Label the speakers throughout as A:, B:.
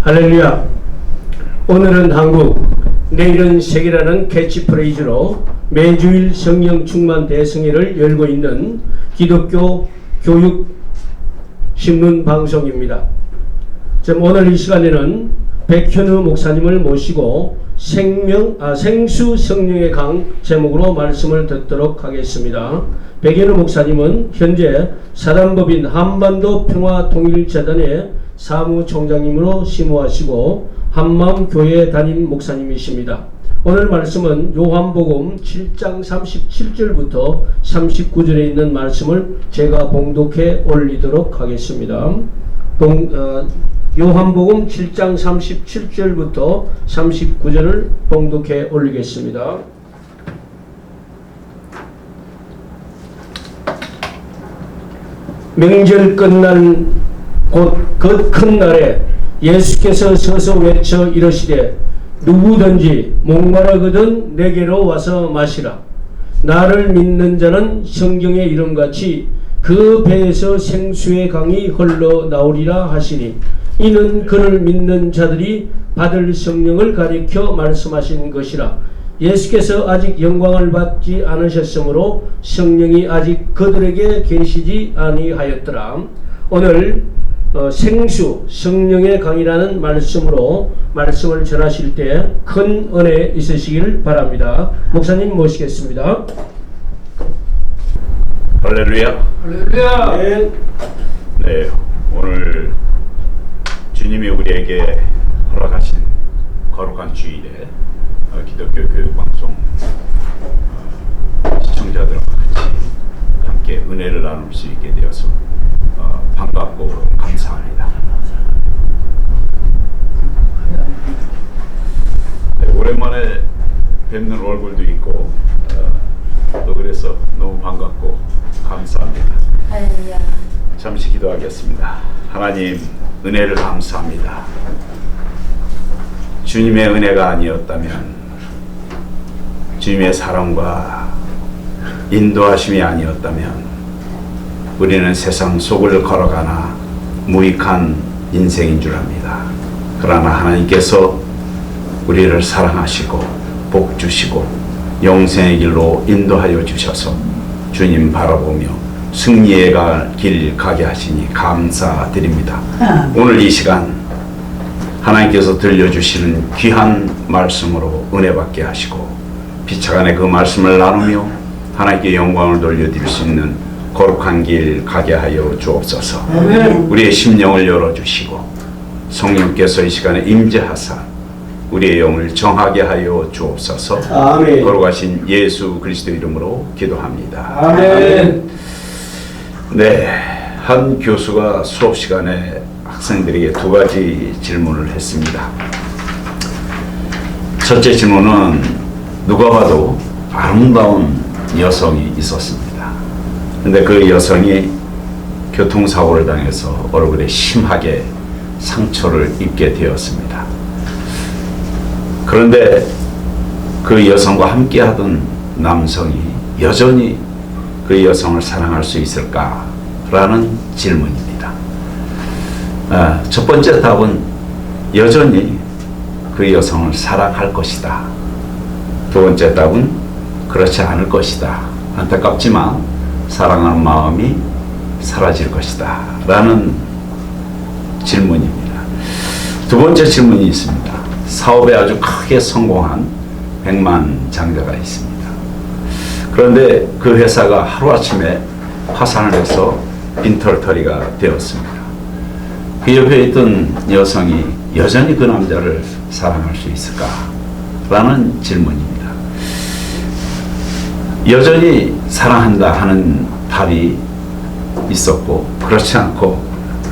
A: 할렐루야. 오늘은 한국, 내일은 세계라는 캐치프레이즈로 매주일 성령 충만 대성회를 열고 있는 기독교 교육 신문 방송입니다. 오늘 이 시간에는 백현우 목사님을 모시고 생수 성령의 강 제목으로 말씀을 듣도록 하겠습니다. 백현우 목사님은 현재 사단법인 한반도 평화통일재단의 사무총장님으로 심호하시고 한마음교회 담임 목사님이십니다. 오늘 말씀은 요한복음 7장 37절부터 39절에 있는 말씀을 제가 봉독해 올리도록 하겠습니다. 요한복음 7장 37절부터 39절을 봉독해 올리겠습니다. 명절 끝난 곧 그 큰 날에 예수께서 서서 외쳐 이르시되 누구든지 목마르거든 내게로 와서 마시라. 나를 믿는 자는 성경의 이름같이 그 배에서 생수의 강이 흘러나오리라 하시니 이는 그를 믿는 자들이 받을 성령을 가리켜 말씀하신 것이라. 예수께서 아직 영광을 받지 않으셨으므로 성령이 아직 그들에게 계시지 아니하였더라. 오늘 생수 성령의 강이라는 말씀으로 말씀을 전하실 때 큰 은혜 있으시길 바랍니다. 목사님 모시겠습니다.
B: 할렐루야.
A: 할렐루야.
B: 네, 오늘 주님이 우리에게 허락하신 거룩한 주일에 기독교 교육방송 시청자들과 같이 함께 은혜를 나눌 수 있게 되어서 반갑고 감사합니다. 네, 오랜만에 뵙는 얼굴도 있고 또 그래서 너무 반갑고 감사합니다.
C: 할렐루야.
B: 잠시 기도하겠습니다. 하나님, 은혜를 감사합니다. 주님의 은혜가 아니었다면, 주님의 사랑과 인도하심이 아니었다면 우리는 세상 속을 걸어가나 무익한 인생인 줄 압니다. 그러나 하나님께서 우리를 사랑하시고 복 주시고 영생의 길로 인도하여 주셔서 주님 바라보며 승리의 길 가게 하시니 감사드립니다. 오늘 이 시간 하나님께서 들려주시는 귀한 말씀으로 은혜 받게 하시고 피차간에 그 말씀을 나누며 하나님께 영광을 돌려드릴 수 있는 거룩한 길 가게 하여 주옵소서. 우리의 심령을 열어주시고 성령께서 이 시간에 임재하사 우리의 영을 정하게 하여 주옵소서.
A: 아멘.
B: 거룩하신 예수 그리스도 이름으로 기도합니다.
A: 아멘.
B: 네, 한 교수가 수업 시간에 학생들에게 두 가지 질문을 했습니다. 첫째 질문은 누가 봐도 아름다운 여성이 있었습니다. 근데 그 여성이 교통사고를 당해서 얼굴에 심하게 상처를 입게 되었습니다. 그런데 그 여성과 함께 하던 남성이 여전히 그 여성을 사랑할 수 있을까라는 질문입니다. 첫 번째 답은 여전히 그 여성을 사랑할 것이다. 두 번째 답은 그렇지 않을 것이다. 안타깝지만 사랑하는 마음이 사라질 것이다. 라는 질문입니다. 두 번째 질문이 있습니다. 사업에 아주 크게 성공한 백만장자가 있습니다. 그런데 그 회사가 하루아침에 파산을 해서 빈털터리가 되었습니다. 그 옆에 있던 여성이 여전히 그 남자를 사랑할 수 있을까? 라는 질문입니다. 여전히 사랑한다 하는 답이 있었고, 그렇지 않고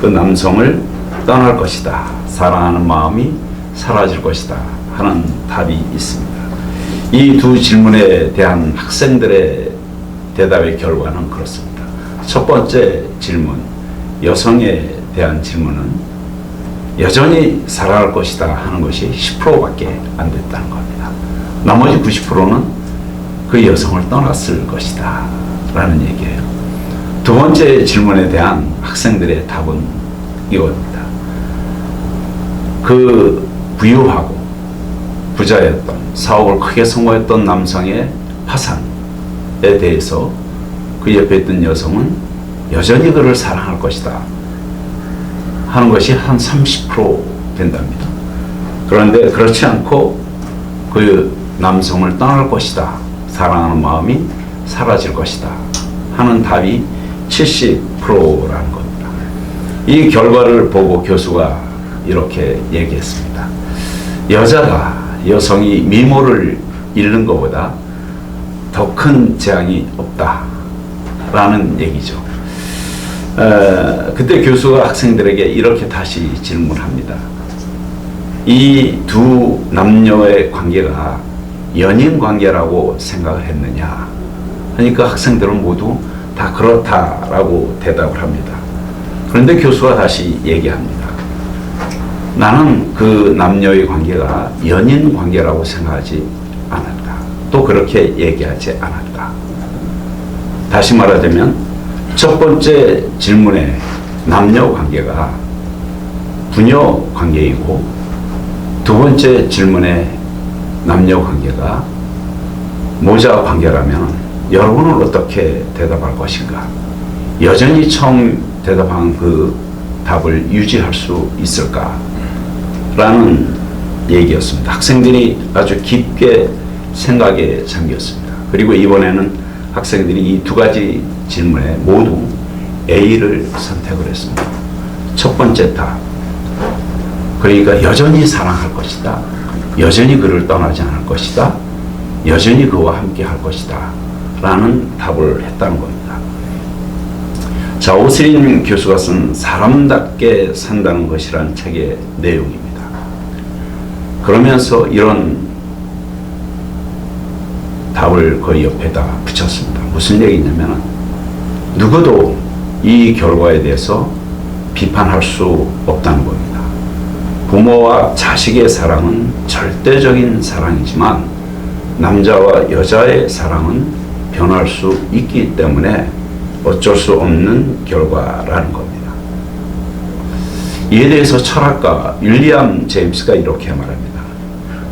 B: 그 남성을 떠날 것이다, 사랑하는 마음이 사라질 것이다 하는 답이 있습니다. 이 두 질문에 대한 학생들의 대답의 결과는 그렇습니다. 첫 번째 질문, 여성에 대한 질문은 여전히 사랑할 것이다 하는 것이 10%밖에 안 됐다는 겁니다. 나머지 90%는 그 여성을 떠났을 것이다 라는 얘기예요. 두 번째 질문에 대한 학생들의 답은 이겁니다. 그 부유하고 부자였던, 사업을 크게 성공했던 남성의 파산에 대해서 그 옆에 있던 여성은 여전히 그를 사랑할 것이다 하는 것이 한 30% 된답니다. 그런데 그렇지 않고 그 남성을 떠날 것이다, 사랑하는 마음이 사라질 것이다 하는 답이 70%라는 겁니다. 이 결과를 보고 교수가 이렇게 얘기했습니다. 여성이 미모를 잃는 것보다 더 큰 재앙이 없다라는 얘기죠. 그때 교수가 학생들에게 이렇게 다시 질문합니다. 이 두 남녀의 관계가 연인 관계라고 생각을 했느냐 하니까 학생들은 모두 다 그렇다라고 대답을 합니다. 그런데 교수가 다시 얘기합니다. 나는 그 남녀의 관계가 연인 관계라고 생각하지 않았다. 또 그렇게 얘기하지 않았다. 다시 말하자면 첫 번째 질문의 남녀 관계가 부녀 관계이고, 두 번째 질문의 남녀 관계가 모자 관계라면 여러분은 어떻게 대답할 것인가? 여전히 처음 대답한 그 답을 유지할 수 있을까? 라는 얘기였습니다. 학생들이 아주 깊게 생각에 잠겼습니다. 그리고 이번에는 학생들이 이 두 가지 질문에 모두 A를 선택을 했습니다. 첫 번째 답, 그러니까 여전히 사랑할 것이다, 여전히 그를 떠나지 않을 것이다, 여전히 그와 함께 할 것이다 라는 답을 했다는 겁니다. 자, 오스린 교수가 쓴 사람답게 산다는 것이라는 책의 내용입니다. 그러면서 이런 답을 그 옆에다 붙였습니다. 무슨 얘기냐면 누구도 이 결과에 대해서 비판할 수 없다는 겁니다. 부모와 자식의 사랑은 절대적인 사랑이지만 남자와 여자의 사랑은 변할 수 있기 때문에 어쩔 수 없는 결과라는 겁니다. 이에 대해서 철학가 윌리엄 제임스가 이렇게 말합니다.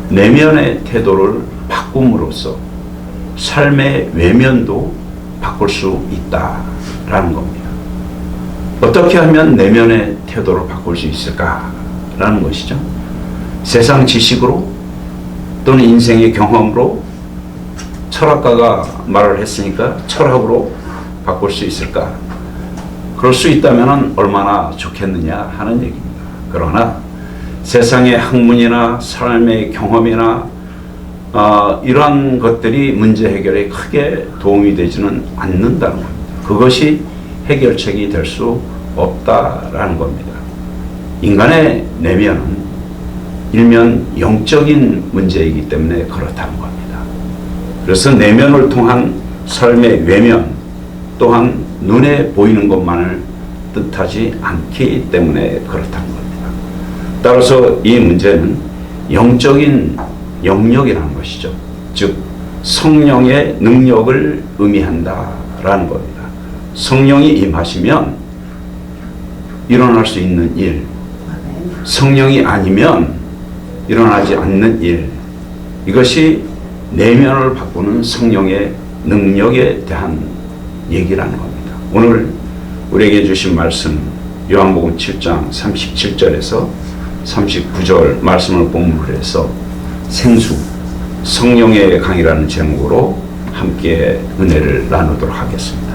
B: 내면의 태도를 바꿈으로써 삶의 외면도 바꿀 수 있다라는 겁니다. 어떻게 하면 내면의 태도를 바꿀 수 있을까라는 것이죠. 세상 지식으로 또는 인생의 경험으로, 철학가가 말을 했으니까 철학으로 바꿀 수 있을까? 그럴 수 있다면 얼마나 좋겠느냐 하는 얘기입니다. 그러나 세상의 학문이나 삶의 경험이나 이러한 것들이 문제 해결에 크게 도움이 되지는 않는다는 겁니다. 그것이 해결책이 될 수 없다라는 겁니다. 인간의 내면은 일면 영적인 문제이기 때문에 그렇다는 겁니다. 그래서 내면을 통한 삶의 외면 또한 눈에 보이는 것만을 뜻하지 않기 때문에 그렇다는 겁니다. 따라서 이 문제는 영적인 영역이라는 것이죠. 즉 성령의 능력을 의미한다라는 겁니다. 성령이 임하시면 일어날 수 있는 일, 성령이 아니면 일어나지 않는 일, 이것이 내면을 바꾸는 성령의 능력에 대한 얘기라는 겁니다. 오늘 우리에게 주신 말씀 요한복음 7장 37절에서 39절 말씀을 본문으로 해서 생수, 성령의 강이라는 제목으로 함께 은혜를 나누도록 하겠습니다.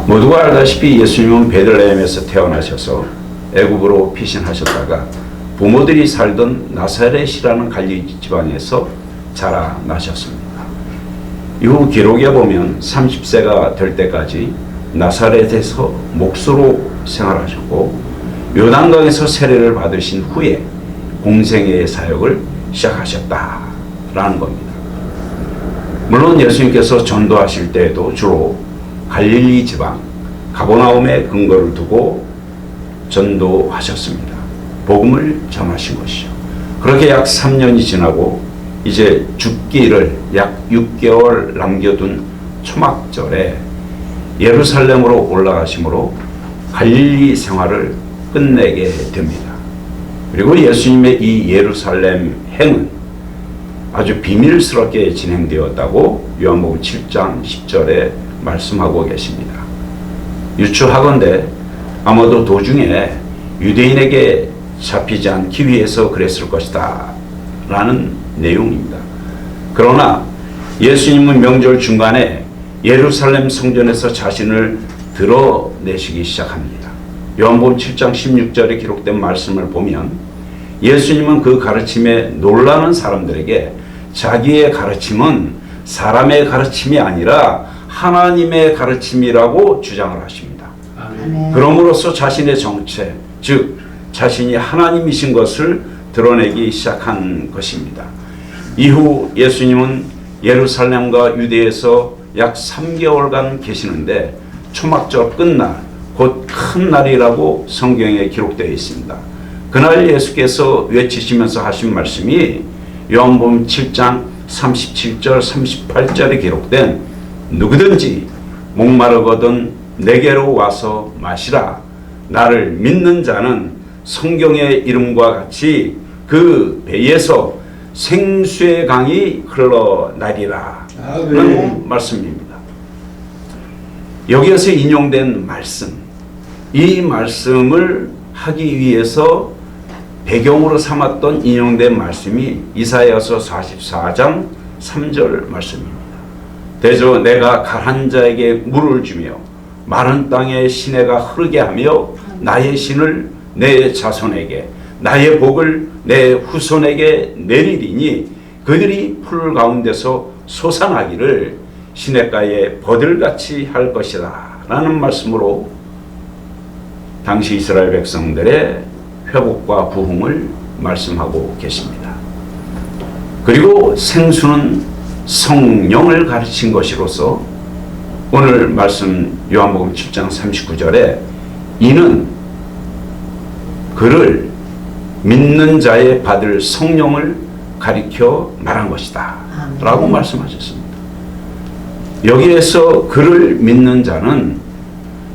B: 모두가 알다시피 예수님은 베들레헴에서 태어나셔서 애굽으로 피신하셨다가 부모들이 살던 나사렛이라는 갈릴리 지방에서 자라나셨습니다. 이후 기록에 보면 30세가 될 때까지 나사렛에서 목수로 생활하셨고 요단강에서 세례를 받으신 후에 공생애의 사역을 시작하셨다라는 겁니다. 물론 예수님께서 전도하실 때에도 주로 갈릴리 지방 가버나움에 근거를 두고 전도하셨습니다. 복음을 전하신 것이죠. 그렇게 약 3년이 지나고 이제 죽기를 약 6개월 남겨둔 초막절에 예루살렘으로 올라가심으로 갈릴리 생활을 끝내게 됩니다. 그리고 예수님의 이 예루살렘 행은 아주 비밀스럽게 진행되었다고 요한복음 7장 10절에 말씀하고 계십니다. 유추하건대 아마도 도중에 유대인에게 잡히지 않기 위해서 그랬을 것이다 라는 내용입니다. 그러나 예수님은 명절 중간에 예루살렘 성전에서 자신을 드러내시기 시작합니다. 요한복음 7장 16절에 기록된 말씀을 보면 예수님은 그 가르침에 놀라는 사람들에게 자기의 가르침은 사람의 가르침이 아니라 하나님의 가르침이라고 주장을 하십니다.
A: 아멘.
B: 그럼으로써 자신의 정체, 즉 자신이 하나님이신 것을 드러내기 시작한 것입니다. 이후 예수님은 예루살렘과 유대에서 약 3개월간 계시는데 초막절 끝날, 곧 큰 날이라고 성경에 기록되어 있습니다. 그날 예수께서 외치시면서 하신 말씀이 요한복음 7장 37절 38절에 기록된 누구든지 목마르거든 내게로 와서 마시라. 나를 믿는 자는 성경의 이름과 같이 그 배에서 생수의 강이 흘러나리라 는 말씀입니다. 여기에서 인용된 말씀, 이 말씀을 하기 위해서 배경으로 삼았던 인용된 말씀이 이사야서 44장 3절 말씀입니다. 대저 내가 가한 자에게 물을 주며 마른 땅에 시내가 흐르게 하며 나의 신을 내 자손에게 나의 복을 내 후손에게 내리리니 그들이 풀 가운데서 솟아나기를 시냇가에 버들같이 할 것이다 라는 말씀으로 당시 이스라엘 백성들의 회복과 부흥을 말씀하고 계십니다. 그리고 생수는 성령을 가르친 것이로서 오늘 말씀 요한복음 7장 39절에 이는 그를 믿는 자의 받을 성령을 가리켜 말한 것이다 라고 말씀하셨습니다. 여기에서 그를 믿는 자는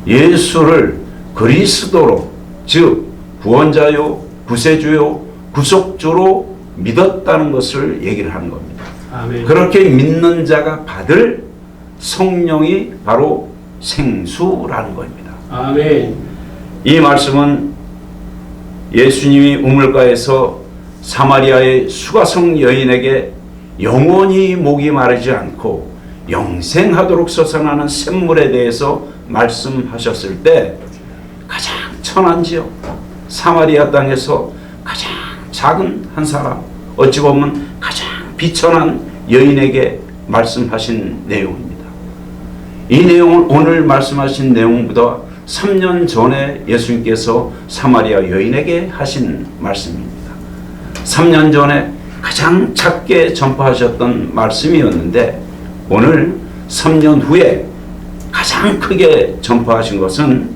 B: 예수를 그리스도로, 즉 구원자요 구세주요 구속주로 믿었다는 것을 얘기를 하는 겁니다.
A: 아멘.
B: 그렇게 믿는 자가 받을 성령이 바로 생수라는 겁니다.
A: 아멘.
B: 이 말씀은 예수님이 우물가에서 사마리아의 수가성 여인에게 영원히 목이 마르지 않고 영생하도록 솟아나는 샘물에 대해서 말씀하셨을 때 가장 천한 지역 사마리아 땅에서 가장 작은 한 사람, 어찌 보면 가장 비천한 여인에게 말씀하신 내용입니다. 이 내용은 오늘 말씀하신 내용보다 3년 전에 예수님께서 사마리아 여인에게 하신 말씀입니다. 3년 전에 가장 작게 전파하셨던 말씀이었는데 오늘 3년 후에 가장 크게 전파하신 것은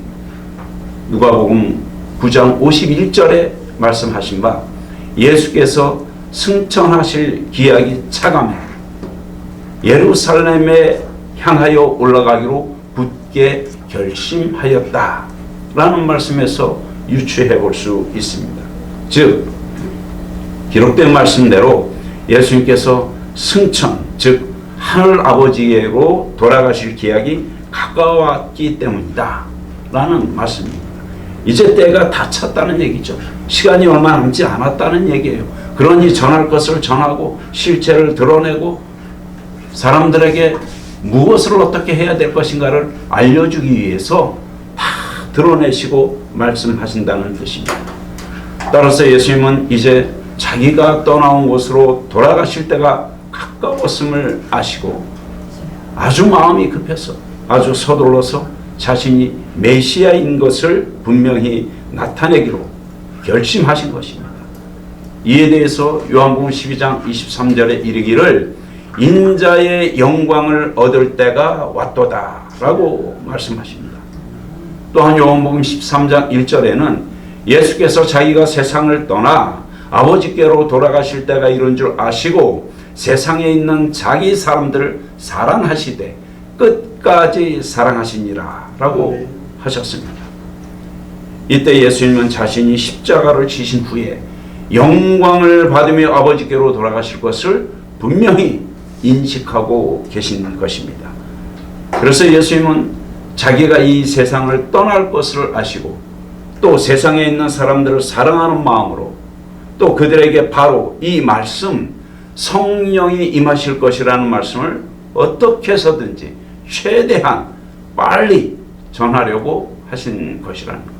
B: 누가복음 9장 51절에 말씀하신 바 예수께서 승천하실 기약이 차감해 예루살렘에 향하여 올라가기로 굳게 결심하였다 라는 말씀에서 유추해 볼 수 있습니다. 즉 기록된 말씀대로 예수님께서 승천, 즉 하늘 아버지에게로 돌아가실 기약이 가까웠기 때문이다 라는 말씀입니다. 이제 때가 다 찼다는 얘기죠. 시간이 얼마 남지 않았다는 얘기예요. 그러니 전할 것을 전하고 실체를 드러내고 사람들에게 무엇을 어떻게 해야 될 것인가를 알려주기 위해서 다 드러내시고 말씀하신다는 뜻입니다. 따라서 예수님은 이제 자기가 떠나온 곳으로 돌아가실 때가 가까웠음을 아시고 아주 마음이 급해서 아주 서둘러서 자신이 메시아인 것을 분명히 나타내기로 결심하신 것입니다. 이에 대해서 요한복음 12장 23절에 이르기를 인자의 영광을 얻을 때가 왔도다 라고 말씀하십니다. 또한 요한복음 13장 1절에는 예수께서 자기가 세상을 떠나 아버지께로 돌아가실 때가 이른 줄 아시고 세상에 있는 자기 사람들을 사랑하시되 끝까지 사랑하시니라 라고 하셨습니다. 이때 예수님은 자신이 십자가를 지신 후에 영광을 받으며 아버지께로 돌아가실 것을 분명히 인식하고 계신 것입니다. 그래서 예수님은 자기가 이 세상을 떠날 것을 아시고 또 세상에 있는 사람들을 사랑하는 마음으로 또 그들에게 바로 이 말씀, 성령이 임하실 것이라는 말씀을 어떻게 해서든지 최대한 빨리 전하려고 하신 것이라는 것.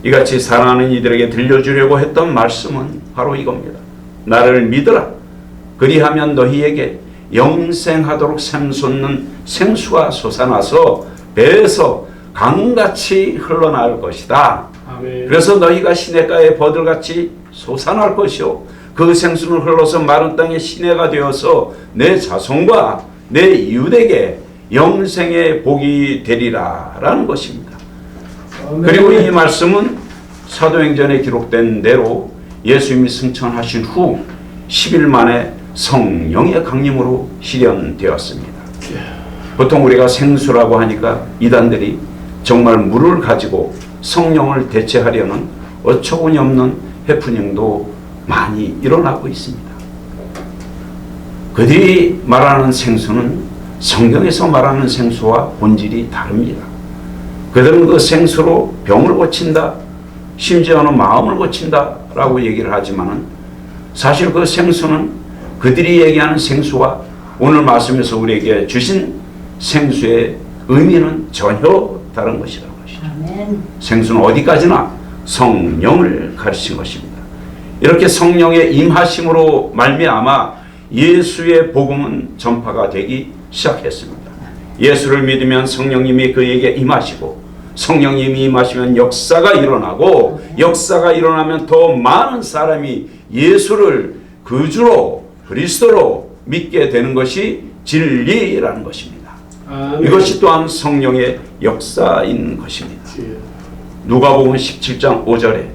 B: 이같이 사랑하는 이들에게 들려주려고 했던 말씀은 바로 이겁니다. 나를 믿으라. 그리하면 너희에게 영생하도록 샘솟는 생수가 솟아나서 배에서 강같이 흘러나올 것이다.
A: 아멘.
B: 그래서 너희가 시냇가에 버들같이 솟아날 것이요 그 생수는 흘러서 마른 땅의 시내가 되어서 내 자손과 내 이웃에게 영생의 복이 되리라 라는 것입니다.
A: 아멘.
B: 그리고 이 말씀은 사도행전에 기록된 대로 예수님이 승천하신 후 10일 만에 성령의 강림으로 실현되었습니다. 보통 우리가 생수라고 하니까 이단들이 정말 물을 가지고 성령을 대체하려는 어처구니 없는 해프닝도 많이 일어나고 있습니다. 그들이 말하는 생수는 성경에서 말하는 생수와 본질이 다릅니다. 그들은 그 생수로 병을 고친다, 심지어는 마음을 고친다 라고 얘기를 하지만은 사실 그 생수는 그들이 얘기하는 생수와 오늘 말씀에서 우리에게 주신 생수의 의미는 전혀 다른 것이라는 것이죠.
C: 아멘.
B: 생수는 어디까지나 성령을 가르친 것입니다. 이렇게 성령의 임하심으로 말미암아 예수의 복음은 전파가 되기 시작했습니다. 예수를 믿으면 성령님이 그에게 임하시고 성령님이 임하시면 역사가 일어나고 역사가 일어나면 더 많은 사람이 예수를 그주로 그리스도로 믿게 되는 것이 진리라는 것입니다.
A: 아멘.
B: 이것이 또한 성령의 역사인 것입니다. 누가복음 17장 5절에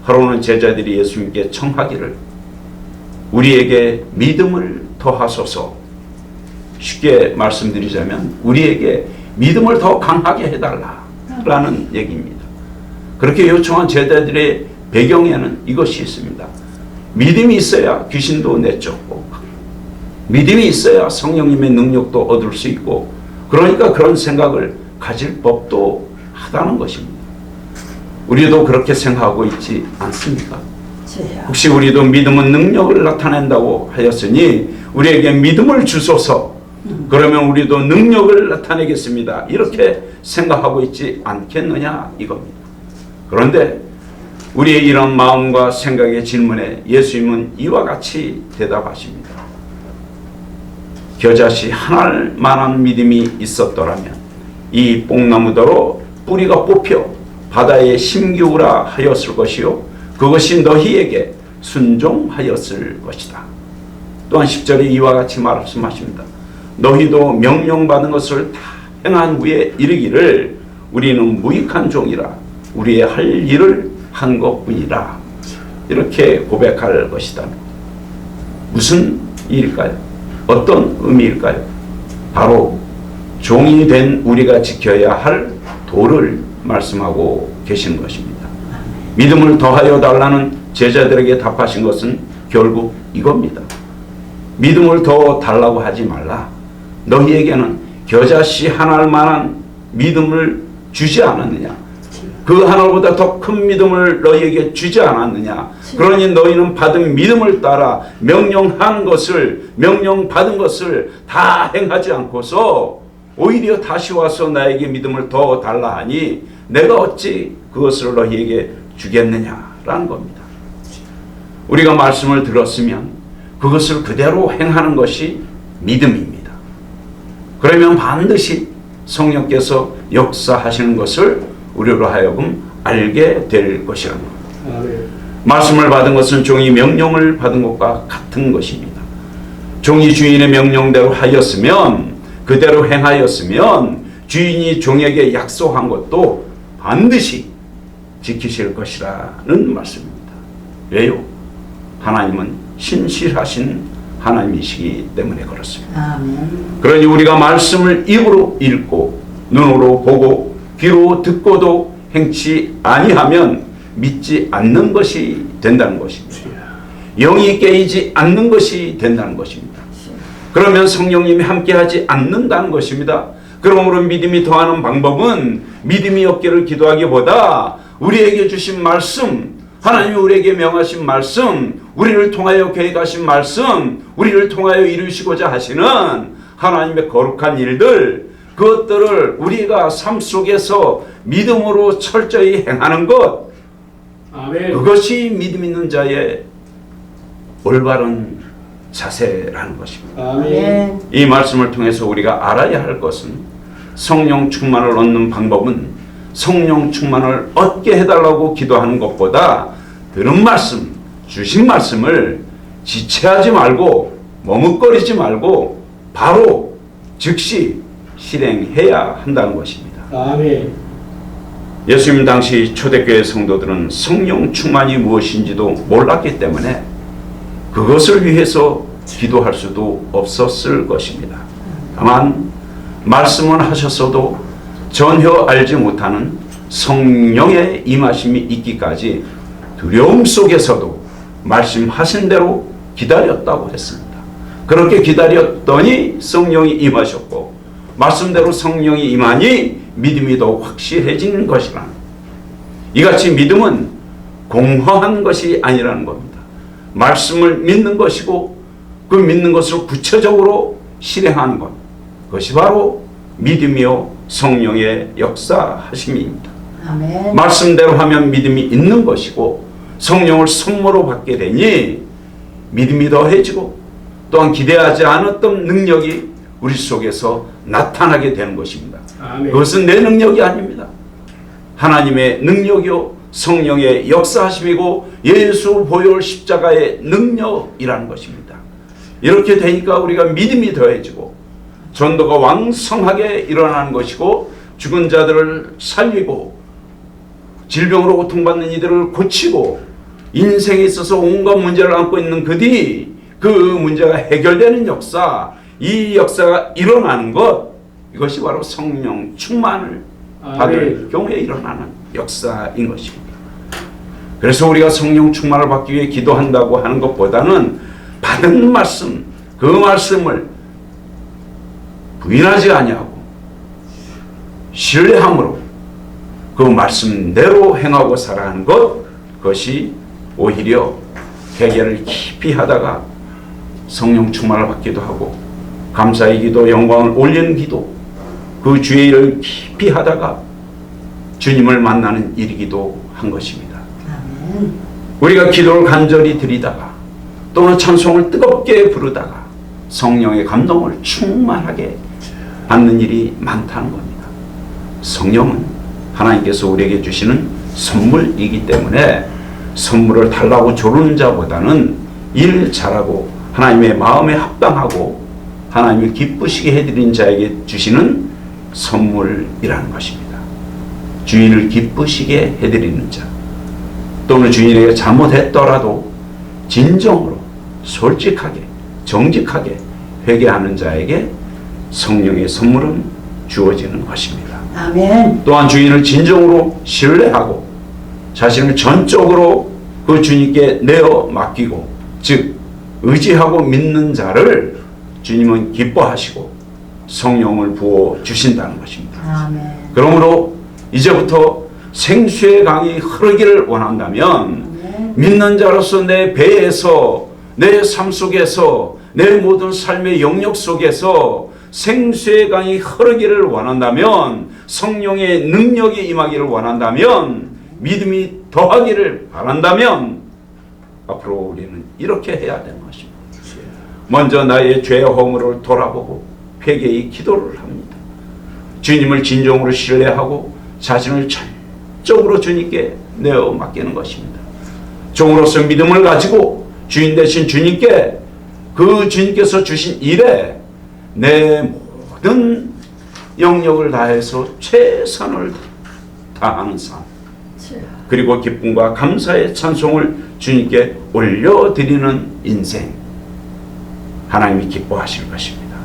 B: 하루는 제자들이 예수님께 청하기를 우리에게 믿음을 더하소서. 쉽게 말씀드리자면 우리에게 믿음을 더 강하게 해달라라는 얘기입니다. 그렇게 요청한 제자들의 배경에는 이것이 있습니다. 믿음이 있어야 귀신도 내쫓고 믿음이 있어야 성령님의 능력도 얻을 수 있고 그러니까 그런 생각을 가질 법도 하다는 것입니다. 우리도 그렇게 생각하고 있지 않습니까? 혹시 우리도 믿음은 능력을 나타낸다고 하였으니 우리에게 믿음을 주소서. 그러면 우리도 능력을 나타내겠습니다. 이렇게 생각하고 있지 않겠느냐 이겁니다. 그런데 우리의 이런 마음과 생각의 질문에 예수님은 이와 같이 대답하십니다. 겨자씨 하나를 만한 믿음이 있었더라면 이 뽕나무더러 뿌리가 뽑혀 바다에 심기우라 하였을 것이요 그것이 너희에게 순종하였을 것이다. 또한 10절에 이와 같이 말씀하십니다. 너희도 명령받은 것을 다 행한 후에 이르기를 우리는 무익한 종이라 우리의 할 일을 한 것뿐이라 이렇게 고백할 것이다. 무슨 일일까요? 어떤 의미일까요? 바로 종이 된 우리가 지켜야 할 도를 말씀하고 계시는 것입니다. 믿음을 더하여 달라는 제자들에게 답하신 것은 결국 이겁니다. 믿음을 더 달라고 하지 말라. 너희에게는 겨자씨 하나를 만한 믿음을 주지 않았느냐? 그 하나보다 더 큰 믿음을 너희에게 주지 않았느냐? 그러니 너희는 받은 믿음을 따라 명령받은 것을 다 행하지 않고서 오히려 다시 와서 나에게 믿음을 더 달라 하니 내가 어찌 그것을 너희에게 주겠느냐라는 겁니다. 우리가 말씀을 들었으면 그것을 그대로 행하는 것이 믿음입니다. 그러면 반드시 성령께서 역사하시는 것을 우리로 하여금 알게 될 것이라는 겁니다. 말씀을 받은 것은 종이 명령을 받은 것과 같은 것입니다. 종이 주인의 명령대로 하였으면 그대로 행하였으면 주인이 종에게 약속한 것도 반드시 지키실 것이라는 말씀입니다. 왜요? 하나님은 신실하신 하나님이시기 때문에 그렇습니다.
C: 아멘.
B: 그러니 우리가 말씀을 입으로 읽고 눈으로 보고 귀로 듣고도 행치 아니하면 믿지 않는 것이 된다는 것입니다. 영이 깨이지 않는 것이 된다는 것입니다. 그러면 성령님이 함께하지 않는다는 것입니다. 그러므로 믿음이 더하는 방법은 믿음이 없기를 기도하기보다 우리에게 주신 말씀, 하나님이 우리에게 명하신 말씀, 우리를 통하여 계획하신 말씀, 우리를 통하여 이루시고자 하시는 하나님의 거룩한 일들, 그것들을 우리가 삶 속에서 믿음으로 철저히 행하는 것,
A: 아멘.
B: 그것이 믿음 있는 자의 올바른 자세라는 것입니다.
A: 아멘.
B: 이 말씀을 통해서 우리가 알아야 할 것은 성령 충만을 얻는 방법은 성령 충만을 얻게 해달라고 기도하는 것보다 들은 말씀, 주신 말씀을 지체하지 말고 머뭇거리지 말고 바로 즉시 실행해야 한다는 것입니다.
A: 아멘.
B: 예수님 당시 초대교회 성도들은 성령 충만이 무엇인지도 몰랐기 때문에 그것을 위해서 기도할 수도 없었을 것입니다. 다만 말씀은 하셨어도 전혀 알지 못하는 성령의 임하심이 있기까지 두려움 속에서도 말씀하신 대로 기다렸다고 했습니다. 그렇게 기다렸더니 성령이 임하셨고 말씀대로 성령이 임하니 믿음이 더 확실해지는 것이라. 이같이 믿음은 공허한 것이 아니라는 겁니다. 말씀을 믿는 것이고 그 믿는 것을 구체적으로 실행하는 것, 그것이 바로 믿음이요 성령의 역사하심입니다.
C: 아멘.
B: 말씀대로 하면 믿음이 있는 것이고 성령을 선물로 받게 되니 믿음이 더해지고 또한 기대하지 않았던 능력이 우리 속에서 나타나게 되는 것입니다.
A: 아멘.
B: 그것은 내 능력이 아닙니다. 하나님의 능력이요 성령의 역사하심이고 예수 보혈 십자가의 능력이라는 것입니다. 이렇게 되니까 우리가 믿음이 더해지고 전도가 왕성하게 일어나는 것이고 죽은 자들을 살리고 질병으로 고통받는 이들을 고치고 인생에 있어서 온갖 문제를 안고 있는 그들이 그 문제가 해결되는 역사, 이 역사가 일어나는 것, 이것이 바로 성령 충만을 받을 경우에 일어나는 역사인 것입니다. 그래서 우리가 성령 충만을 받기 위해 기도한다고 하는 것보다는 받은 말씀, 그 말씀을 부인하지 아니하고 신뢰함으로 그 말씀대로 행하고 살아가는 것, 그것이 오히려 회개를 깊이 하다가 성령 충만을 받기도 하고 감사의 기도, 영광을 올리는 기도, 그 주의 일을 깊이 하다가 주님을 만나는 일이기도 한 것입니다.
C: 아멘.
B: 우리가 기도를 간절히 드리다가 또는 찬송을 뜨겁게 부르다가 성령의 감동을 충만하게 받는 일이 많다는 겁니다. 성령은 하나님께서 우리에게 주시는 선물이기 때문에 선물을 달라고 조르는 자보다는 일 잘하고 하나님의 마음에 합당하고 하나님을 기쁘시게 해드린 자에게 주시는 선물이라는 것입니다. 주인을 기쁘시게 해드리는 자, 또는 주인에게 잘못했더라도 진정으로 솔직하게 정직하게 회개하는 자에게 성령의 선물은 주어지는 것입니다.
C: 아멘.
B: 또한 주인을 진정으로 신뢰하고 자신을 전적으로 그 주님께 내어 맡기고 즉 의지하고 믿는 자를 주님은 기뻐하시고 성령을 부어 주신다는 것입니다.
C: 아멘.
B: 그러므로 이제부터 생수의 강이 흐르기를 원한다면 믿는 자로서 내 배에서 내 삶 속에서 내 모든 삶의 영역 속에서 생수의 강이 흐르기를 원한다면 성령의 능력이 임하기를 원한다면 믿음이 더하기를 바란다면 앞으로 우리는 이렇게 해야 되는 것입니다. 먼저 나의 죄 허물을 돌아보고 회개의 기도를 합니다. 주님을 진정으로 신뢰하고 자신을 전적으로 주님께 내어 맡기는 것입니다. 종으로서 믿음을 가지고 주인 되신 주님께 그 주님께서 주신 일에 내 모든 영역을 다해서 최선을 다하는 삶, 그리고 기쁨과 감사의 찬송을 주님께 올려드리는 인생, 하나님이 기뻐하실 것입니다.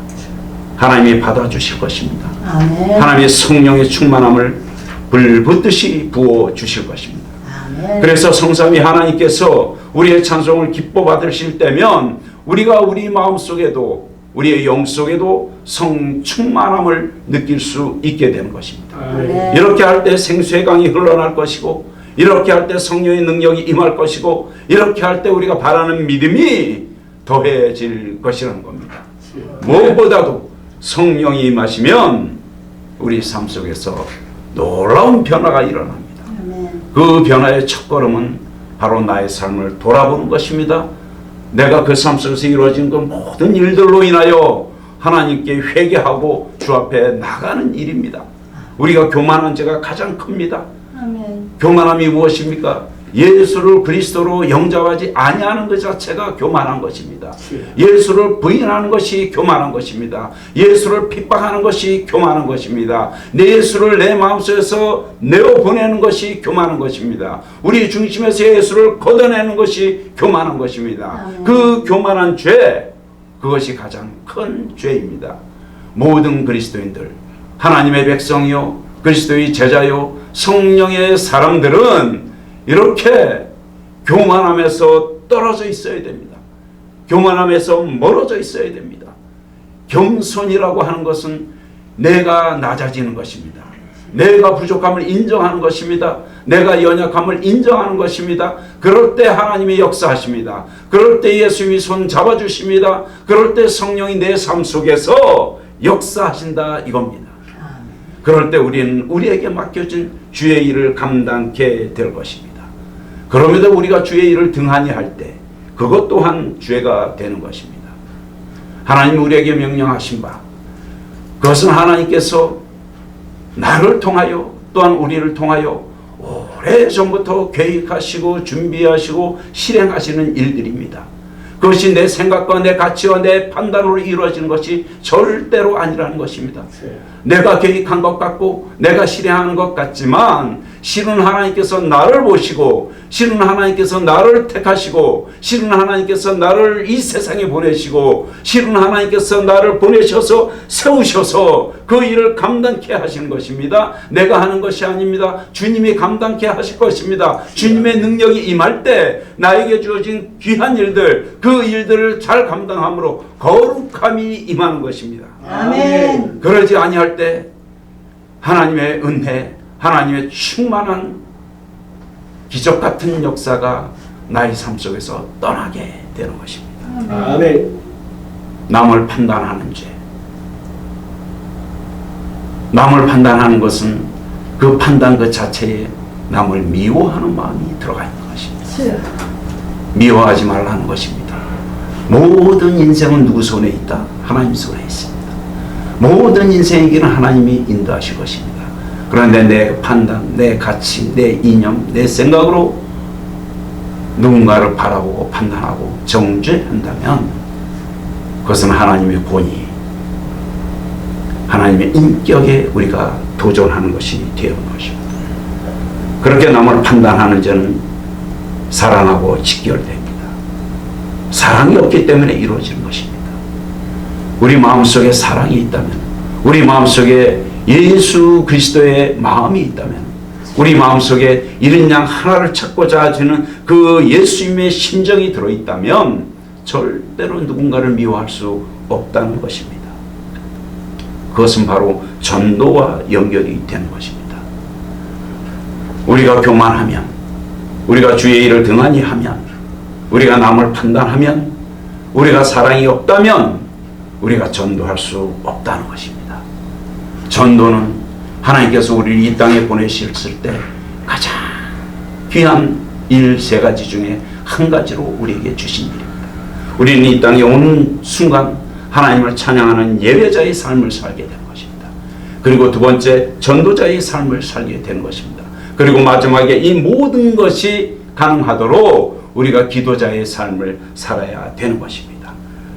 B: 하나님이 받아주실 것입니다.
C: 아멘.
B: 하나님의 성령의 충만함을 불붙듯이 부어주실 것입니다.
C: 아멘. 아멘.
B: 그래서 성삼위 하나님께서 우리의 찬송을 기뻐 받으실 때면 우리가 우리 마음속에도 우리의 영 속에도 성 충만함을 느낄 수 있게 되는 것입니다.
C: 아멘.
B: 이렇게 할 때 생수의 강이 흘러날 것이고, 이렇게 할 때 성령의 능력이 임할 것이고, 이렇게 할 때 우리가 바라는 믿음이 더해질 것이라는 겁니다. 무엇보다도 성령이 임하시면 우리 삶 속에서 놀라운 변화가 일어납니다.
C: 아멘.
B: 그 변화의 첫걸음은 바로 나의 삶을 돌아보는 것입니다. 내가 그 삶 속에서 이루어진 그 모든 일들로 인하여 하나님께 회개하고 주 앞에 나가는 일입니다. 우리가 교만한 죄가 가장 큽니다.
C: 아멘.
B: 교만함이 무엇입니까? 예수를 그리스도로 영접하지 아니하는 것 자체가 교만한 것입니다. 예수를 부인하는 것이 교만한 것입니다. 예수를 핍박하는 것이 교만한 것입니다. 내 예수를 내 마음속에서 내어보내는 것이 교만한 것입니다. 우리 중심에서 예수를 걷어내는 것이 교만한 것입니다. 그 교만한 죄, 그것이 가장 큰 죄입니다. 모든 그리스도인들, 하나님의 백성이요, 그리스도의 제자요, 성령의 사람들은 이렇게 교만함에서 떨어져 있어야 됩니다. 교만함에서 멀어져 있어야 됩니다. 겸손이라고 하는 것은 내가 낮아지는 것입니다. 내가 부족함을 인정하는 것입니다. 내가 연약함을 인정하는 것입니다. 그럴 때 하나님이 역사하십니다. 그럴 때 예수님이 손 잡아주십니다. 그럴 때 성령이 내 삶 속에서 역사하신다 이겁니다. 그럴 때 우리는 우리에게 맡겨진 주의 일을 감당케 될 것입니다. 그럼에도 우리가 주의 일을 등한히 할 때 그것 또한 죄가 되는 것입니다. 하나님 우리에게 명령하신 바, 그것은 하나님께서 나를 통하여 또한 우리를 통하여 오래전부터 계획하시고 준비하시고 실행하시는 일들입니다. 그것이 내 생각과 내 가치와 내 판단으로 이루어지는 것이 절대로 아니라는 것입니다. 내가 계획한 것 같고 내가 실행하는 것 같지만 실은 하나님께서 나를 보시고, 실은 하나님께서 나를 택하시고, 실은 하나님께서 나를 이 세상에 보내시고, 실은 하나님께서 나를 보내셔서 세우셔서 그 일을 감당케 하시는 것입니다. 내가 하는 것이 아닙니다. 주님이 감당케 하실 것입니다. 주님의 능력이 임할 때 나에게 주어진 귀한 일들, 그 일들을 잘 감당함으로 거룩함이 임하는 것입니다.
C: 아멘.
B: 그러지 아니할 때 하나님의 은혜, 하나님의 충만한 기적 같은 역사가 나의 삶 속에서 떠나게 되는 것입니다.
A: 아멘.
B: 남을 판단하는 죄. 남을 판단하는 것은 그 판단 그 자체에 남을 미워하는 마음이 들어가 있는 것입니다. 미워하지 말라는 것입니다. 모든 인생은 누구 손에 있다? 하나님 손에 있습니다. 모든 인생의 길은 하나님이 인도하실 것입니다. 그런데 내 판단, 내 가치, 내 이념, 내 생각으로 누군가를 바라보고 판단하고 정죄한다면 그것은 하나님의 권위, 하나님의 인격에 우리가 도전하는 것이 되는 것입니다. 그렇게 남을 판단하는 죄는 사랑하고 직결됩니다. 사랑이 없기 때문에 이루어지는 것입니다. 우리 마음속에 사랑이 있다면, 우리 마음속에 예수 그리스도의 마음이 있다면, 우리 마음속에 이른 양 하나를 찾고자 하시는 그 예수님의 심정이 들어있다면 절대로 누군가를 미워할 수 없다는 것입니다. 그것은 바로 전도와 연결이 되는 것입니다. 우리가 교만하면, 우리가 주의 일을 등한히 하면, 우리가 남을 판단하면, 우리가 사랑이 없다면 우리가 전도할 수 없다는 것입니다. 전도는 하나님께서 우리를 이 땅에 보내셨을 때 가장 귀한 일 세 가지 중에 한 가지로 우리에게 주신 일입니다. 우리는 이 땅에 오는 순간 하나님을 찬양하는 예배자의 삶을 살게 되는 것입니다. 그리고 두 번째, 전도자의 삶을 살게 되는 것입니다. 그리고 마지막에 이 모든 것이 가능하도록 우리가 기도자의 삶을 살아야 되는 것입니다.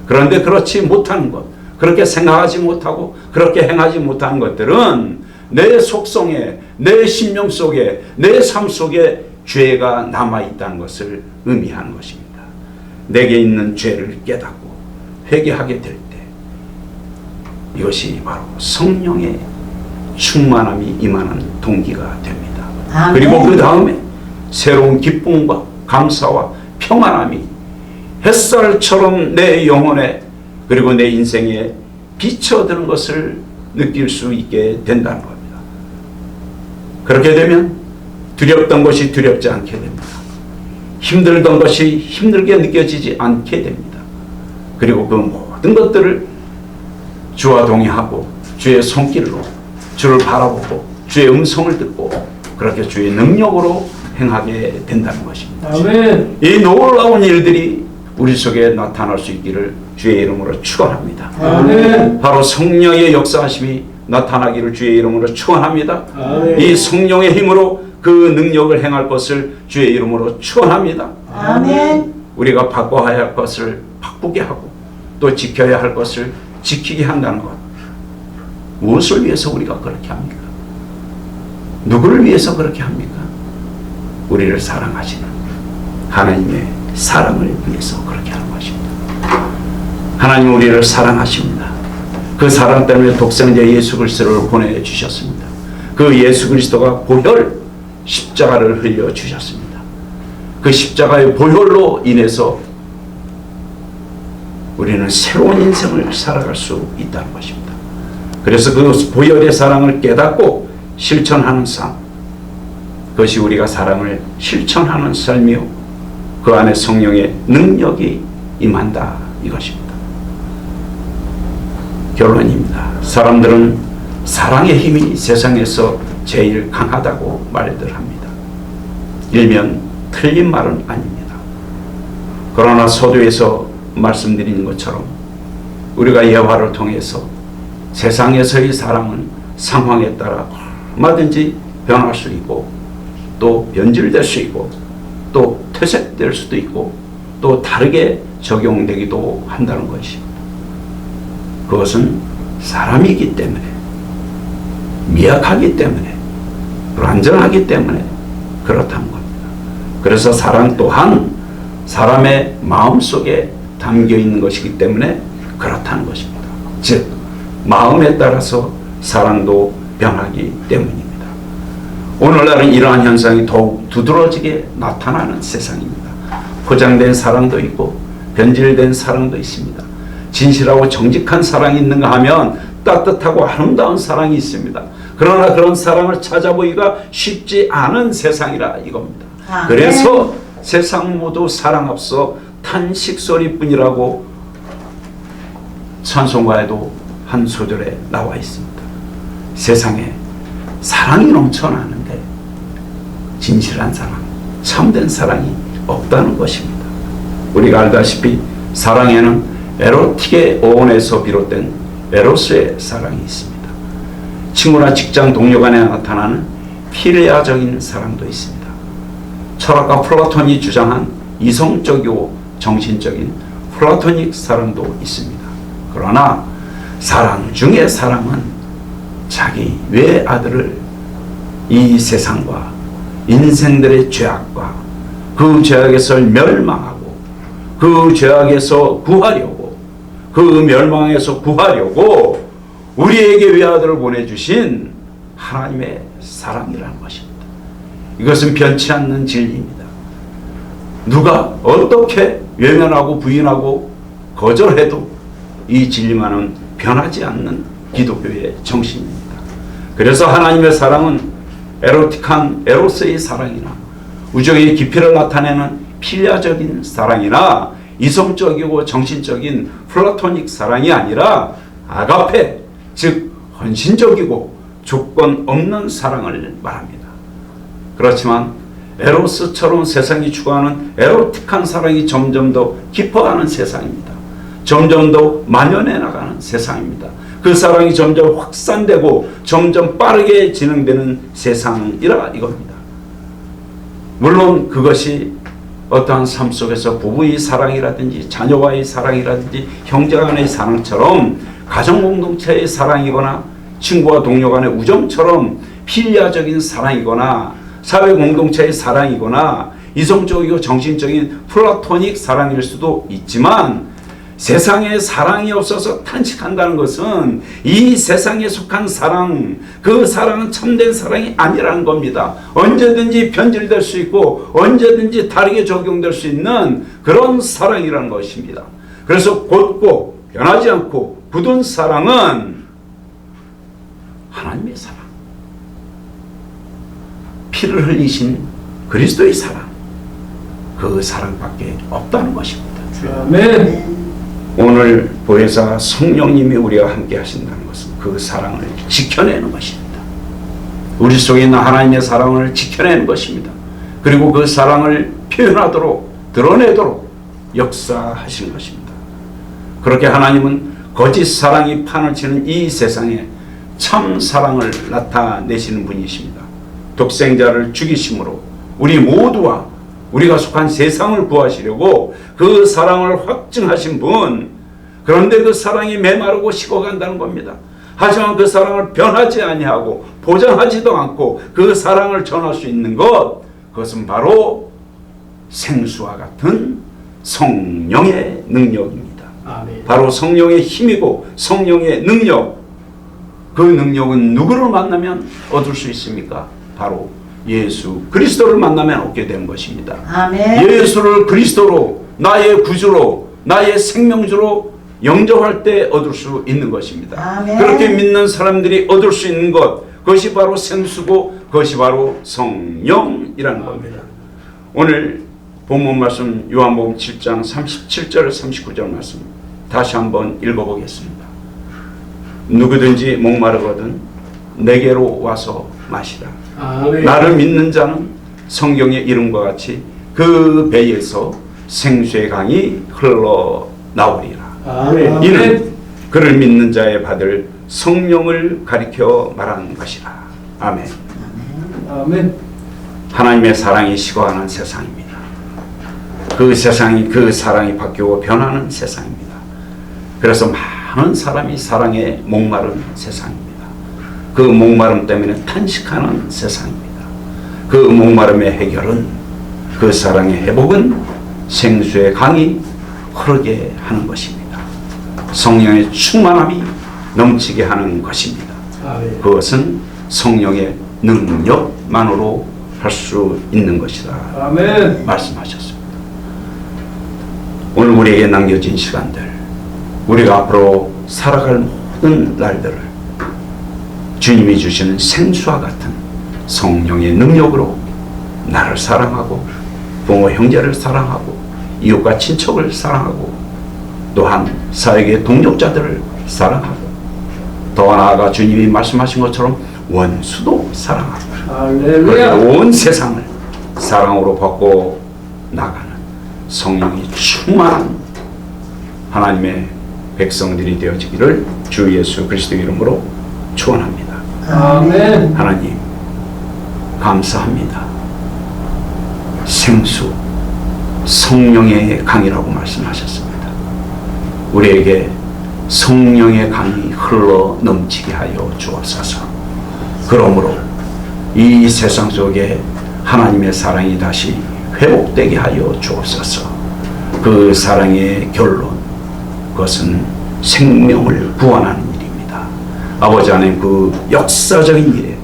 B: 그런데 그렇지 못하는 것, 그렇게 생각하지 못하고 그렇게 행하지 못하는 것들은 내 속성에, 내 심령 속에, 내 삶 속에 죄가 남아있다는 것을 의미하는 것입니다. 내게 있는 죄를 깨닫고 회개하게 될 때 이것이 바로 성령의 충만함이 임하는 동기가 됩니다.
C: 아멘.
B: 그리고 그 다음에 새로운 기쁨과 감사와 평안함이 햇살처럼 내 영혼에 그리고 내 인생에 비춰드는 것을 느낄 수 있게 된다는 겁니다. 그렇게 되면 두렵던 것이 두렵지 않게 됩니다. 힘들던 것이 힘들게 느껴지지 않게 됩니다. 그리고 그 모든 것들을 주와 동의하고 주의 손길로 주를 바라보고 주의 음성을 듣고 그렇게 주의 능력으로 행하게 된다는 것입니다.
A: 아멘.
B: 이 놀라운 일들이 우리 속에 나타날 수 있기를 주의 이름으로 축원합니다.
A: 아멘.
B: 바로 성령의 역사하심이 나타나기를 주의 이름으로 축원합니다.
A: 아멘.
B: 이 성령의 힘으로 그 능력을 행할 것을 주의 이름으로 축원합니다.
C: 아멘.
B: 우리가 바꿔야 할 것을 바꾸게 하고 또 지켜야 할 것을 지키게 한다는 것. 무엇을 위해서 우리가 그렇게 합니까? 누구를 위해서 그렇게 합니까? 우리를 사랑하시는 하나님의 사랑을 위해서 그렇게 하는 것입니다. 하나님 우리를 사랑하십니다. 그 사랑 때문에 독생자 예수 그리스도를 보내주셨습니다. 그 예수 그리스도가 보혈 십자가를 흘려주셨습니다. 그 십자가의 보혈로 인해서 우리는 새로운 인생을 살아갈 수 있다는 것입니다. 그래서 그 보혈의 사랑을 깨닫고 실천하는 삶, 그것이 우리가 사랑을 실천하는 삶이요 그 안에 성령의 능력이 임한다 이것입니다. 결론입니다. 사람들은 사랑의 힘이 세상에서 제일 강하다고 말들 합니다. 일면 틀린 말은 아닙니다. 그러나 서두에서 말씀드린 것처럼 우리가 예화를 통해서 세상에서의 사랑은 상황에 따라 얼마든지 변할 수 있고 또 변질될 수 있고 또 퇴색될 수도 있고 또 다르게 적용되기도 한다는 것입니다. 그것은 사람이기 때문에 미약하기 때문에 불완전하기 때문에 그렇다는 겁니다. 그래서 사랑 또한 사람의 마음속에 담겨 있는 것이기 때문에 그렇다는 것입니다. 즉 마음에 따라서 사랑도 변하기 때문입니다. 오늘날은 이러한 현상이 더욱 두드러지게 나타나는 세상입니다. 포장된 사랑도 있고 변질된 사랑도 있습니다. 진실하고 정직한 사랑이 있는가 하면 따뜻하고 아름다운 사랑이 있습니다. 그러나 그런 사랑을 찾아보기가 쉽지 않은 세상이라 이겁니다. 그래서 세상 모두 사랑 앞서 탄식 소리뿐이라고 찬송가에도 한 소절에 나와 있습니다. 세상에 사랑이 넘쳐나는데 진실한 사랑, 참된 사랑이 없다는 것입니다. 우리가 알다시피 사랑에는 에로틱의 어원에서 비롯된 에로스의 사랑이 있습니다. 친구나 직장 동료 간에 나타나는 필레아적인 사랑도 있습니다. 철학가 플라톤이 주장한 이성적이고 정신적인 플라토닉 사랑도 있습니다. 그러나 사랑 중의 사랑은 자기 외아들을 이 세상과 인생들의 죄악과 그 죄악에서 멸망하고 그 죄악에서 구하려고 그 멸망에서 구하려고 우리에게 외아들을 보내주신 하나님의 사랑이라는 것입니다. 이것은 변치 않는 진리입니다. 누가 어떻게 외면하고 부인하고 거절해도 이 진리만은 변하지 않는 기독교의 정신입니다. 그래서 하나님의 사랑은 에로틱한 에로스의 사랑이나 우정의 깊이를 나타내는 필야적인 사랑이나 이성적이고 정신적인 플라토닉 사랑이 아니라 아가페, 즉 헌신적이고 조건 없는 사랑을 말합니다. 그렇지만 에로스처럼 세상이 추구하는 에로틱한 사랑이 점점 더 깊어가는 세상입니다. 점점 더 만연해 나가는 세상입니다. 그 사랑이 점점 확산되고 점점 빠르게 진행되는 세상이라 이겁니다. 물론 그것이 어떠한 삶 속에서 부부의 사랑이라든지 자녀와의 사랑이라든지 형제 간의 사랑처럼 가정 공동체의 사랑이거나 친구와 동료 간의 우정처럼 필야적인 사랑이거나 사회 공동체의 사랑이거나 이성적이고 정신적인 플라토닉 사랑일 수도 있지만 세상에 사랑이 없어서 탄식한다는 것은 이 세상에 속한 사랑, 그 사랑은 참된 사랑이 아니라는 겁니다. 언제든지 변질될 수 있고 언제든지 다르게 적용될 수 있는 그런 사랑이라는 것입니다. 그래서 곧고 변하지 않고 굳은 사랑은 하나님의 사랑, 피를 흘리신 그리스도의 사랑, 그 사랑밖에 없다는 것입니다.
A: 아멘.
B: 오늘 보혜사 성령님이 우리와 함께 하신다는 것은 그 사랑을 지켜내는 것입니다. 우리 속에 있는 하나님의 사랑을 지켜내는 것입니다. 그리고 그 사랑을 표현하도록 드러내도록 역사하시는 것입니다. 그렇게 하나님은 거짓 사랑이 판을 치는 이 세상에 참 사랑을 나타내시는 분이십니다. 독생자를 죽이심으로 우리 모두와 우리가 속한 세상을 구하시려고 그 사랑을 확증하신 분, 그런데 그 사랑이 메마르고 식어간다는 겁니다. 하지만 그 사랑을 변하지 아니하고 보장하지도 않고 그 사랑을 전할 수 있는 것, 그것은 바로 생수와 같은 성령의 능력입니다.
A: 아멘.
B: 바로 성령의 힘이고 성령의 능력, 그 능력은 누구를 만나면 얻을 수 있습니까? 바로 예수 그리스도를 만나면 얻게 되는 것입니다.
C: 아멘.
B: 예수를 그리스도로, 나의 구주로, 나의 생명주로 영접할 때 얻을 수 있는 것입니다.
C: 아멘.
B: 그렇게 믿는 사람들이 얻을 수 있는 것, 그것이 바로 생수고 그것이 바로 성령이라는 겁니다. 오늘 본문 말씀 요한복음 7장 37절 39절 말씀 다시 한번 읽어보겠습니다. 누구든지 목마르거든 내게로 와서 마시라.
A: 아멘.
B: 나를 믿는 자는 성경의 이름과 같이 그 배에서 생수의 강이 흘러나오리라.
A: 아멘.
B: 이는 그를 믿는 자의 받을 성령을 가리켜 말하는 것이라. 아멘.
A: 아멘.
B: 하나님의 사랑이 식어가는 세상입니다. 그 세상이, 그 사랑이 바뀌고 변하는 세상입니다. 그래서 많은 사람이 사랑에 목마른 세상입니다. 그 목마름 때문에 탄식하는 세상입니다. 그 목마름의 해결은, 그 사랑의 회복은 생수의 강이 흐르게 하는 것입니다. 성령의 충만함이 넘치게 하는 것입니다.
A: 아멘.
B: 그것은 성령의 능력만으로 할 수 있는 것이다
A: 아멘.
B: 말씀하셨습니다. 오늘 우리에게 남겨진 시간들, 우리가 앞으로 살아갈 모든 날들을 주님이 주시는 생수와 같은 성령의 능력으로 나를 사랑하고 부모 형제를 사랑하고 이웃과 친척을 사랑하고 또한 사역의 동력자들을 사랑하고 더 나아가 주님이 말씀하신 것처럼 원수도 사랑하고
A: 할렐루야.
B: 온 세상을 사랑으로 바꿔 나가는 성령이 충만한 하나님의 백성들이 되어지기를 주 예수 그리스도 이름으로 축원합니다.
A: 아멘.
B: 하나님 감사합니다. 생수 성령의 강이라고 말씀하셨습니다. 우리에게 성령의 강이 흘러 넘치게 하여 주옵소서. 그러므로 이 세상 속에 하나님의 사랑이 다시 회복되게 하여 주옵소서. 그 사랑의 결론, 그것은 생명을 구원하는 일입니다. 아버지 하나님, 그 역사적인 일에,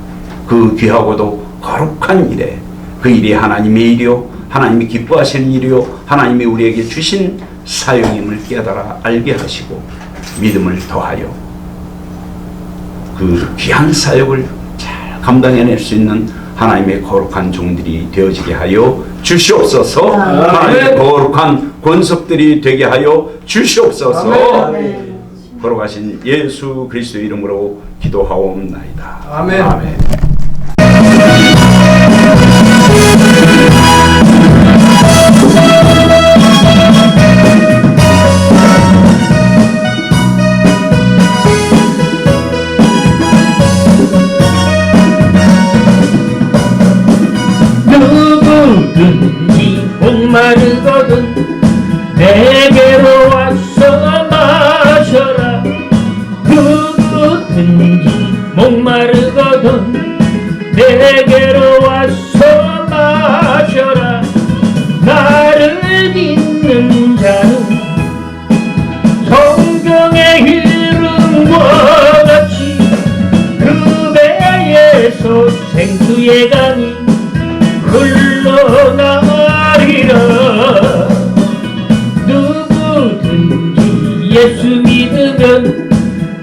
B: 그 귀하고도 거룩한 일에, 그 일이 하나님의 일이요, 하나님이 기뻐하시는 일이요, 하나님이 우리에게 주신 사용임을 깨달아 알게 하시고 믿음을 더하여 그 귀한 사역을 잘 감당해낼 수 있는 하나님의 거룩한 종들이 되어지게 하여 주시옵소서. 하나님의 거룩한 권속들이 되게 하여 주시옵소서.
A: 아멘.
B: 걸어가신 예수 그리스도 이름으로 기도하옵나이다.
A: 아멘.
B: 아멘.
A: 누구든지 목마르거든 내게로 와서 마셔라. 누구든지 목마르거든 내게로 와서 마셔라. 나를 믿는 자는 생수의 강이 흘러나리라. 누구든지 예수 믿으면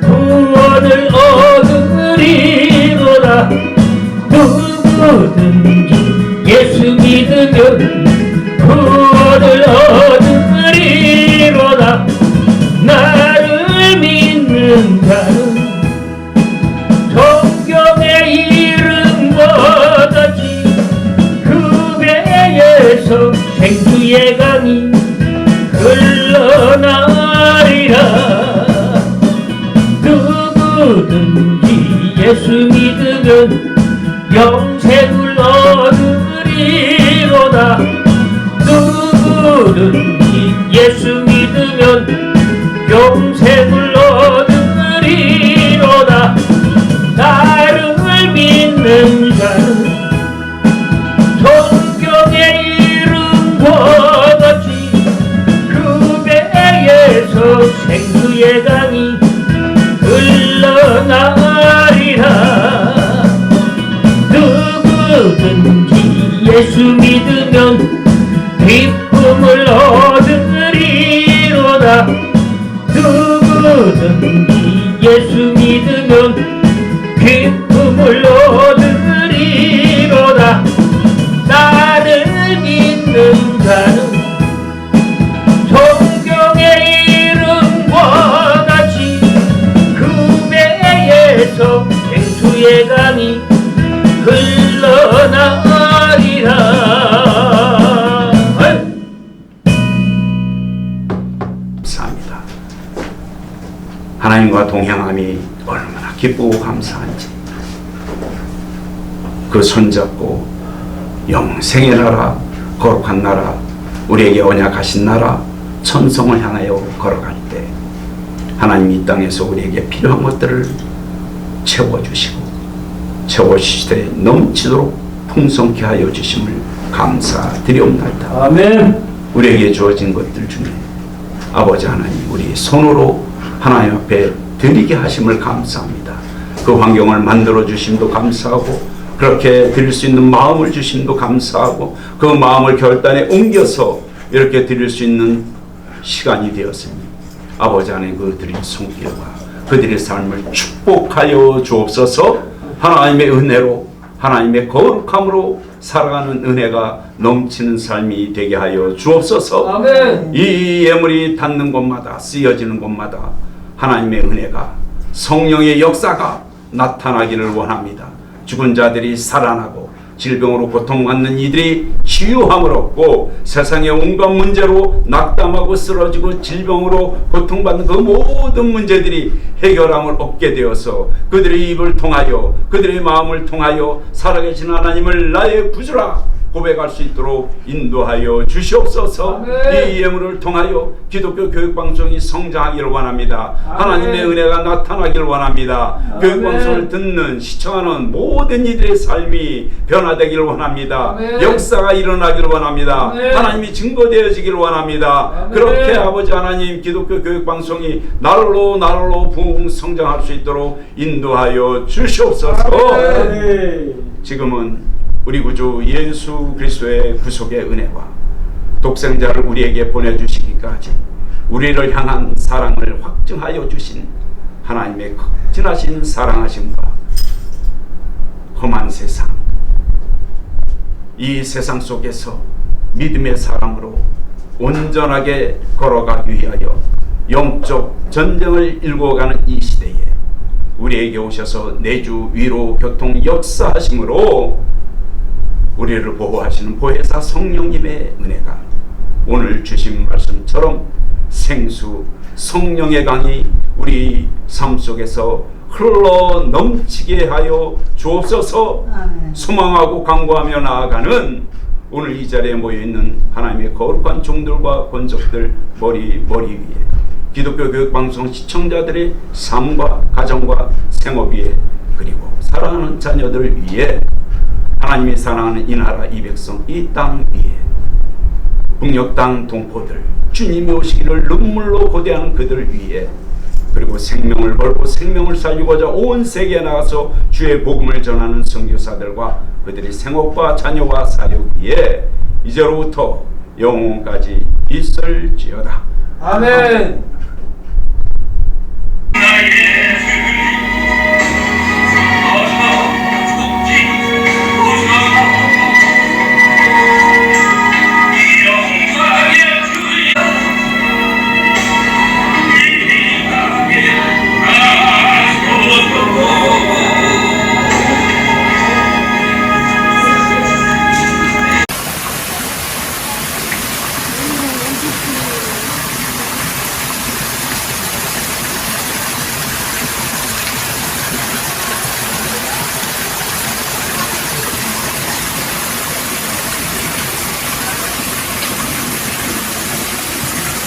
A: 구원을 얻으리로다. 누구든지 예수 믿으면 구원을 얻으리로다. 나를 믿는 자는 성경의 이름과 같이 그 배에서 생수의 강이 흘러나리라. 누구든지 예수 믿으면 영생을 얻으리로다. 누구든지 예수 믿으면 영생을 얻으리로다. 나를 믿는 자는 성경의 이름과 같이 그 배에서 생수의 강이 흘러나리라. 누구든지 예수 믿으면 기쁨을 얻으리로다. 누구든지 예수 믿으면 기쁨을 얻으리로다. 나를 믿는 자는 성경의 이름과 같이 그 배에서 생수의 강이 흘러나리라.
B: 감사합니다. 하나님과 동행함이 얼마나 기쁘고 감사한지, 그 손잡고 영생의 나라, 거룩한 나라, 우리에게 언약하신 나라 천성을 향하여 걸어갈 때 하나님이 이 땅에서 우리에게 필요한 것들을 채워주시고 채워주시되 넘치도록 풍성케 하여 주심을 감사드리옵나이다.
A: 아멘.
B: 우리에게 주어진 것들 중에 아버지 하나님, 우리 손으로 하나님 앞에 드리게 하심을 감사합니다. 그 환경을 만들어 주심도 감사하고, 그렇게 드릴 수 있는 마음을 주심도 감사하고, 그 마음을 결단에 옮겨서 이렇게 드릴 수 있는 시간이 되었으니 아버지 하나님, 그들의 손길과 그들의 삶을 축복하여 주옵소서. 하나님의 은혜로, 하나님의 거룩함으로 살아가는 은혜가 넘치는 삶이 되게 하여 주옵소서.
A: 아멘.
B: 이 예물이 닿는 곳마다, 쓰여지는 곳마다 하나님의 은혜가, 성령의 역사가 나타나기를 원합니다. 죽은 자들이 살아나고 질병으로 고통받는 이들이 치유함을 얻고, 세상의 온갖 문제로 낙담하고 쓰러지고 질병으로 고통받는 그 모든 문제들이 해결함을 얻게 되어서 그들의 입을 통하여, 그들의 마음을 통하여 살아계신 하나님을 나의 구주라 고백할 수 있도록 인도하여 주시옵소서.
A: 아멘.
B: 이 예물을 통하여 기독교 교육방송이 성장하기를 원합니다.
A: 아멘.
B: 하나님의 은혜가 나타나기를 원합니다.
A: 아멘.
B: 교육방송을 듣는, 시청하는 모든 이들의 삶이 변화되기를 원합니다.
A: 아멘.
B: 역사가 일어나기를 원합니다.
A: 아멘.
B: 하나님이 증거되어지기를 원합니다.
A: 아멘.
B: 그렇게 아버지 하나님, 기독교 교육방송이 날로 부흥 성장할 수 있도록 인도하여 주시옵소서.
A: 아멘.
B: 지금은 우리 구주 예수 그리스도의 구속의 은혜와 독생자를 우리에게 보내주시기까지 우리를 향한 사랑을 확증하여 주신 하나님의 극진하신 사랑하심과 험한 세상, 이 세상 속에서 믿음의 사람으로 온전하게 걸어가기 위하여 영적 전쟁을 일궈가는 이 시대에 우리에게 오셔서 내주 위로 교통 역사하심으로 우리를 보호하시는 보혜사 성령님의 은혜가 오늘 주신 말씀처럼 생수 성령의 강이 우리 삶 속에서 흘러 넘치게 하여 주옵소서.
C: 아멘.
B: 소망하고 간구하며 나아가는 오늘 이 자리에 모여있는 하나님의 거룩한 종들과 권속들 머리 위에, 기독교 교육방송 시청자들의 삶과 가정과 생업 위에, 그리고 사랑하는 자녀들 위에, 하나님이 사랑하는 이 나라 이 백성 이 땅 위에, 북녘 땅 동포들, 주님이 오시기를 눈물로 고대하는 그들 위에 그리고 생명을 걸고 생명을 살리고자 온 세계에 나가서 주의 복음을 전하는 선교사들과 그들의 생업과 자녀와 사역 위에 이제로부터 영원까지 있을지어다.
A: 아멘.